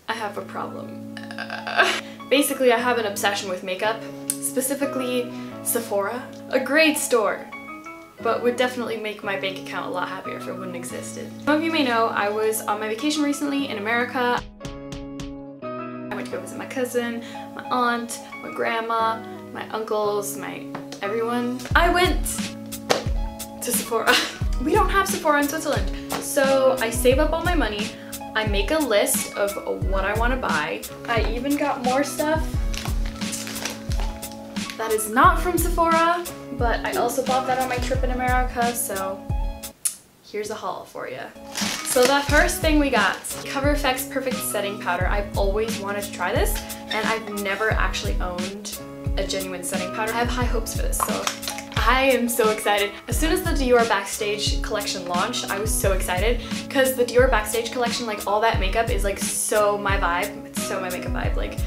I have a problem. Basically, I have an obsession with makeup, specifically Sephora. A great store, but would definitely make my bank account a lot happier if it wouldn't existed. Some of you may know I was on my vacation recently in America. I went to go visit my cousin, my aunt, my grandma, my uncles, my everyone. I went to Sephora. We don't have Sephora in Switzerland. So I save up all my money. I make a list of what I want to buy. I even got more stuff that is not from Sephora, but I also bought that on my trip in America, so here's a haul for you. So the first thing we got, Cover FX Perfect Setting Powder. I've always wanted to try this, and I've never actually owned a genuine setting powder. I have high hopes for this, so I am so excited. As soon as the Dior Backstage collection launched, I was so excited because the Dior Backstage collection, like all that makeup is like so my vibe. It's so my makeup vibe. Like,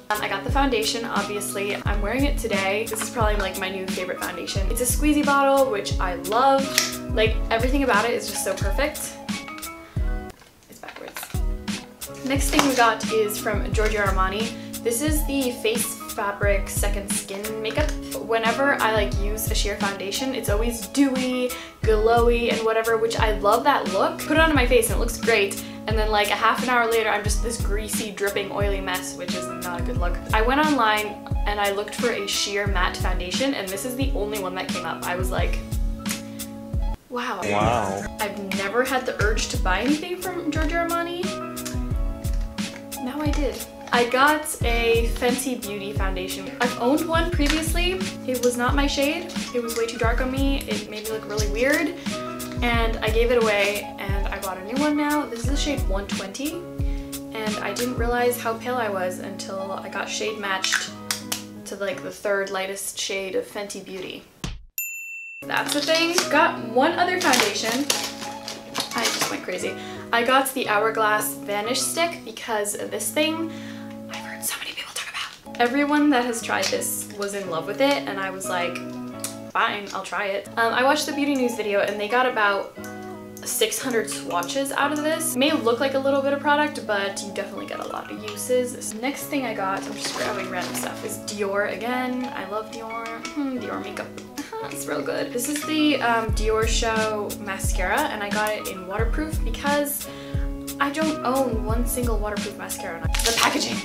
I got the foundation, obviously. I'm wearing it today. This is probably like my new favorite foundation. It's a squeezy bottle, which I love. Like everything about it is just so perfect. It's backwards. Next thing we got is from Giorgio Armani. This is the Face Fabric Second Skin makeup. Whenever I like use a sheer foundation, it's always dewy, glowy, and whatever, which I love that look. Put it on my face and it looks great. And then like a half an hour later, I'm just this greasy, dripping, oily mess, which is not a good look. I went online and I looked for a sheer matte foundation, and this is the only one that came up. I was like, wow. Wow. I've never had the urge to buy anything from Giorgio Armani. Now I did. I got a Fenty Beauty foundation. I've owned one previously. It was not my shade. It was way too dark on me. It made me look really weird. And I gave it away and I bought a new one now. This is the shade 120. And I didn't realize how pale I was until I got shade matched to like the third lightest shade of Fenty Beauty. That's the thing. Got one other foundation. I just went crazy. I got the Hourglass Vanish Stick because this thing I've heard so many people talk about. Everyone that has tried this was in love with it, and I was like, fine, I'll try it. I watched the Beauty News video and they got about 600 swatches out of this. It may look like a little bit of product, but you definitely get a lot of uses. Next thing I got, I'm just grabbing random stuff, is Dior again. I love Dior. Dior makeup. It's real good. This is the Dior Show mascara, and I got it in waterproof because I don't own one single waterproof mascara. The packaging.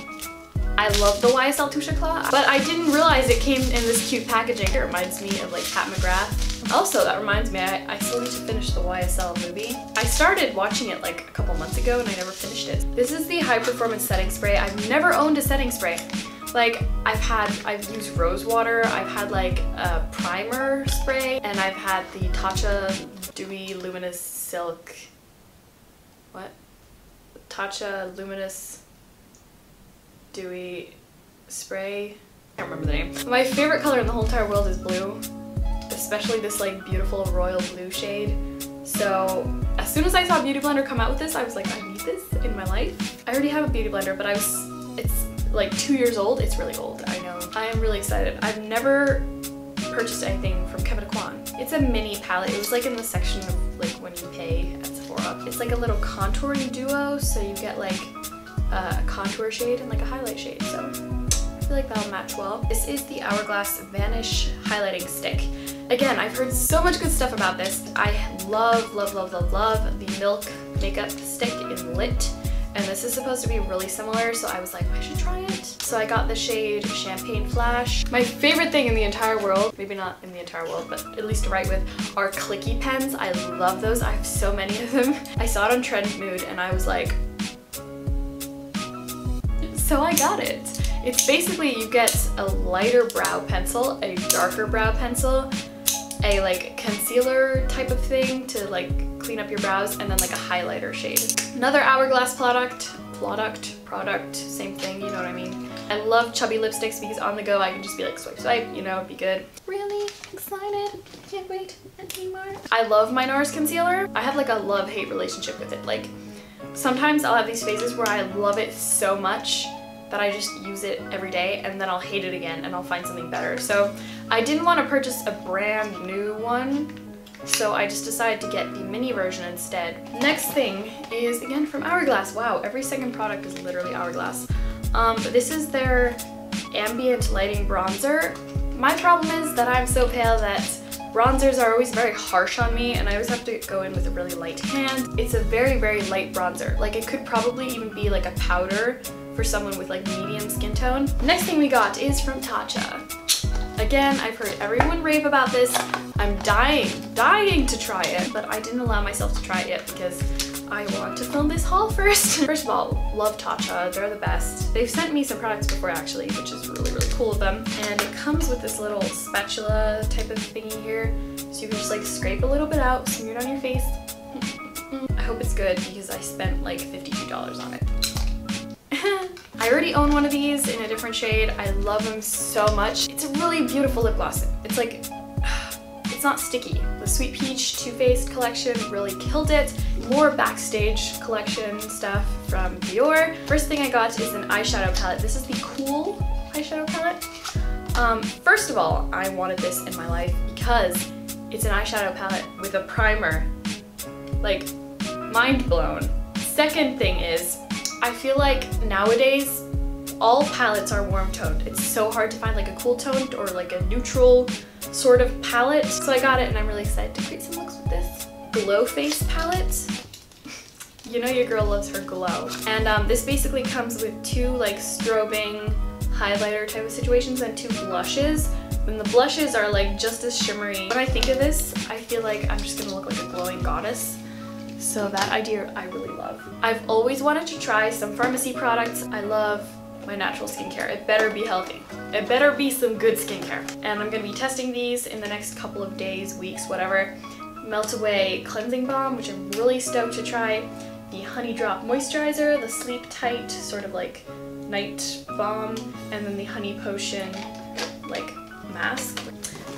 I love the YSL Touche Éclat, but I didn't realize it came in this cute packaging. It reminds me of like Pat McGrath. Also, that reminds me, I still need to finish the YSL movie. I started watching it like a couple months ago and I never finished it. This is the High Performance Setting Spray. I've never owned a setting spray. Like, I've used rose water, I've had like a primer spray, and I've had the Tatcha Dewy Luminous Silk, what? Tatcha Luminous Dewy Spray. I can't remember the name. My favorite color in the whole entire world is blue, especially this like beautiful royal blue shade. So as soon as I saw Beauty Blender come out with this, I was like, I need this in my life. I already have a Beauty Blender, but it's like 2 years old. It's really old, I know. I am really excited. I've never purchased anything from Kevin Kwan. It's a mini palette. It was like in the section of like when you pay at Sephora. It's like a little contouring duo, so you get like a contour shade and like a highlight shade. So I feel like that'll match well. This is the Hourglass Vanish Highlighting Stick. Again, I've heard so much good stuff about this. I love, love, love, love, love the Milk Makeup Stick in Lit. And this is supposed to be really similar, so I was like, I should try it. So I got the shade Champagne Flash. My favorite thing in the entire world, maybe not in the entire world, but at least to write with, are clicky pens. I love those. I have so many of them. I saw it on Trend Mood and I was like, so I got it. It's basically, you get a lighter brow pencil, a darker brow pencil, a like concealer type of thing to like clean up your brows, and then like a highlighter shade. Another Hourglass product, same thing, you know what I mean. I love chubby lipsticks because on the go I can just be like swipe, swipe, you know, be good. Really excited, can't wait anymore. I love my NARS concealer. I have like a love-hate relationship with it. Like sometimes I'll have these phases where I love it so much that I just use it every day, and then I'll hate it again and I'll find something better. So I didn't want to purchase a brand new one so I just decided to get the mini version instead. Next thing is again from Hourglass. Wow, every second product is literally Hourglass. This is their ambient lighting bronzer. My problem is that I'm so pale that bronzers are always very harsh on me, and I always have to go in with a really light hand. It's a very, very light bronzer. Like, it could probably even be like a powder for someone with like medium skin tone. Next thing we got is from Tatcha. Again, I've heard everyone rave about this. I'm dying to try it, but I didn't allow myself to try it yet because I want to film this haul first. First of all, love Tatcha, they're the best. They've sent me some products before actually, which is really, really cool of them. And it comes with this little spatula type of thingy here, so you can just like scrape a little bit out, smear it on your face. I hope it's good because I spent like $52 on it. I already own one of these in a different shade. I love them so much. It's a really beautiful lip gloss. It's like, it's not sticky. The Sweet Peach Too Faced collection really killed it. More Backstage collection stuff from Dior. First thing I got is an eyeshadow palette. This is the Cool eyeshadow palette. First of all, I wanted this in my life because it's an eyeshadow palette with a primer. Like, mind blown. Second thing is, I feel like nowadays all palettes are warm toned. It's so hard to find like a cool toned or like a neutral sort of palette. So I got it and I'm really excited to create some looks with this. Glow Face palette. You know your girl loves her glow. And this basically comes with two like strobing highlighter type of situations and two blushes. When the blushes are like just as shimmery. When I think of this, I feel like I'm just gonna look like a glowing goddess. So that idea I really love. I've always wanted to try some pharmacy products. I love my natural skincare. It better be healthy. It better be some good skincare. And I'm gonna be testing these in the next couple of days, weeks, whatever. Melt Away Cleansing Balm, which I'm really stoked to try. The Honey Drop Moisturizer, the Sleep Tight sort of like night balm, and then the Honey Potion like mask.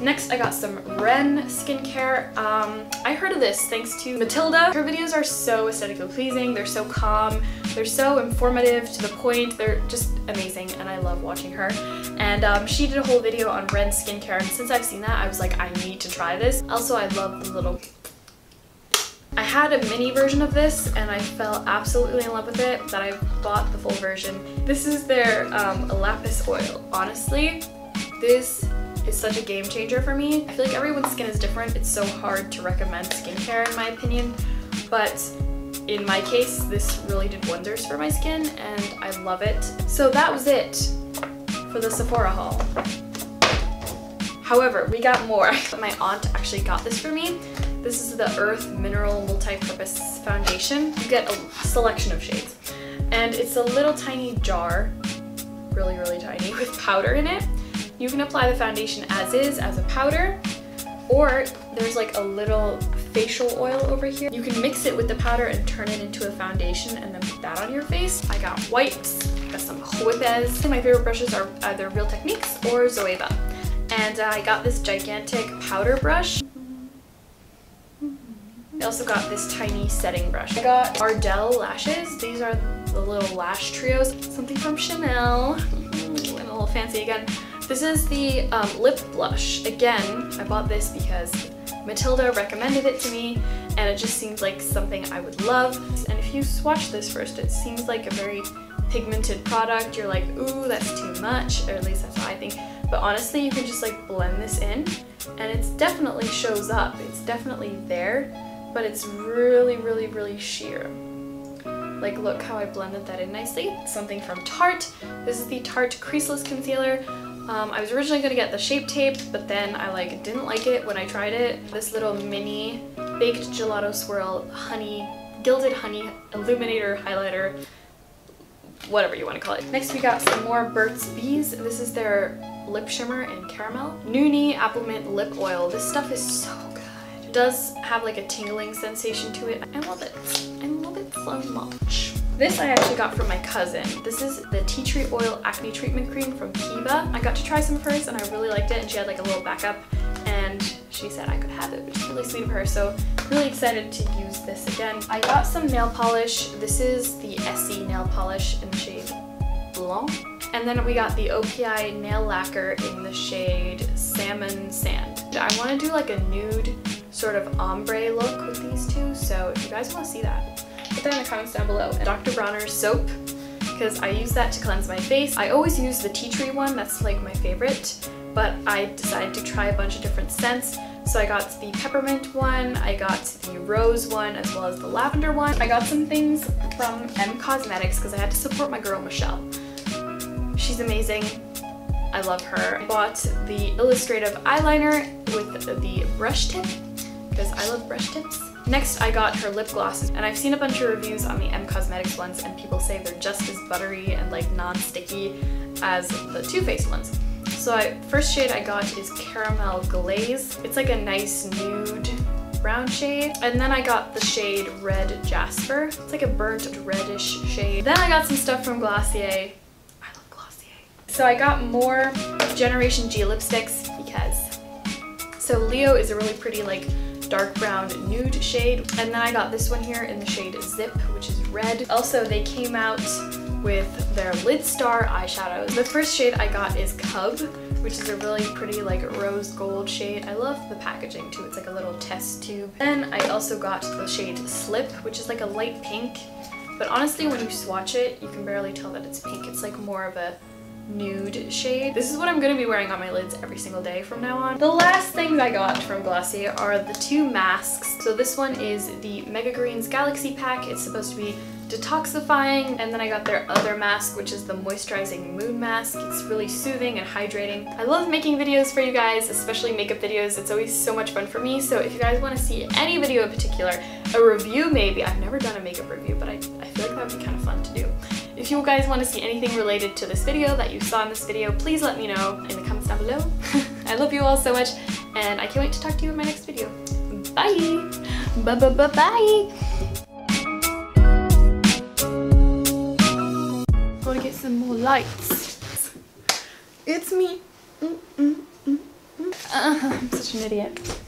Next, I got some Ren skincare. I heard of this thanks to Matilda. Her videos are so aesthetically pleasing, they're so calm, they're so informative, to the point, they're just amazing, and I love watching her. And she did a whole video on Ren skincare, and since I've seen that, I was like, I need to try this. Also, I love the little... I had a mini version of this, and I fell absolutely in love with it, that I bought the full version. This is their lapis oil. Honestly, this is such a game changer for me. I feel like everyone's skin is different. It's so hard to recommend skincare in my opinion, but in my case, this really did wonders for my skin and I love it. So that was it for the Sephora haul. However, we got more. My aunt actually got this for me. This is the Earth Mineral Multi-Purpose Foundation. You get a selection of shades. And it's a little tiny jar, really, really tiny, with powder in it. You can apply the foundation as is, as a powder, or there's like a little facial oil over here. You can mix it with the powder and turn it into a foundation and then put that on your face. I got wipes, got some Huepes. My favorite brushes are either Real Techniques or Zoeva. And I got this gigantic powder brush. I also got this tiny setting brush. I got Ardell lashes. These are the little lash trios. Something from Chanel. And a little fancy again. This is the lip blush. Again, I bought this because Matilda recommended it to me and it just seems like something I would love. And if you swatch this first, it seems like a very pigmented product. You're like, ooh, that's too much, or at least that's what I think. But honestly, you can just like blend this in and it definitely shows up. It's definitely there, but it's really, really, really sheer. Like, look how I blended that in nicely. Something from Tarte. This is the Tarte Creaseless Concealer. I was originally gonna get the Shape Tape, but then I like didn't like it when I tried it. This little mini baked gelato swirl honey, gilded honey illuminator highlighter, whatever you want to call it. Next we got some more Burt's Bees. This is their lip shimmer in caramel. Noonie Apple Mint Lip Oil. This stuff is so good. It does have like a tingling sensation to it. I love it. I love it so much. This I actually got from my cousin. This is the Tea Tree Oil Acne Treatment Cream from Kiva. I got to try some of hers and I really liked it, and she had like a little backup and she said I could have it, which is really sweet of her, so really excited to use this again. I got some nail polish. This is the Essie nail polish in the shade Blanc. And then we got the OPI nail lacquer in the shade Salmon Sand. I want to do like a nude sort of ombre look with these two, so if you guys want to see that, put that in the comments down below. And Dr. Bronner's soap, because I use that to cleanse my face. I always use the tea tree one, that's like my favorite, but I decided to try a bunch of different scents. So I got the peppermint one, I got the rose one, as well as the lavender one. I got some things from M Cosmetics because I had to support my girl Michelle. She's amazing. I love her. I bought the illustrative eyeliner with the brush tip because I love brush tips. Next, I got her lip glosses, and I've seen a bunch of reviews on the M Cosmetics ones, and people say they're just as buttery and like non-sticky as the Too Faced ones. So first shade I got is Caramel Glaze. It's like a nice nude brown shade. And then I got the shade Red Jasper. It's like a burnt reddish shade. Then I got some stuff from Glossier. I love Glossier. So I got more Generation G lipsticks because... So Leo is a really pretty like dark brown nude shade. And then I got this one here in the shade Zip, which is red. Also, they came out with their Lid Star eyeshadows. The first shade I got is Cub, which is a really pretty like rose gold shade. I love the packaging too, it's like a little test tube. Then I also got the shade Slip, which is like a light pink, but honestly when you swatch it, you can barely tell that it's pink. It's like more of a nude shade. This is what I'm going to be wearing on my lids every single day from now on. The last things I got from Glossier are the two masks. So this one is the Mega Greens Galaxy Pack. It's supposed to be detoxifying, and then I got their other mask, which is the moisturizing moon mask. It's really soothing and hydrating. I love making videos for you guys, especially makeup videos. It's always so much fun for me. So if you guys want to see any video in particular, a review maybe, I've never done a makeup review, but I feel like that would be kind of fun to do. If you guys want to see anything related to this video that you saw in this video, please let me know in the comments down below. I love you all so much, and I can't wait to talk to you in my next video. Bye! Bye! Gotta get some more lights. It's me. I'm such an idiot.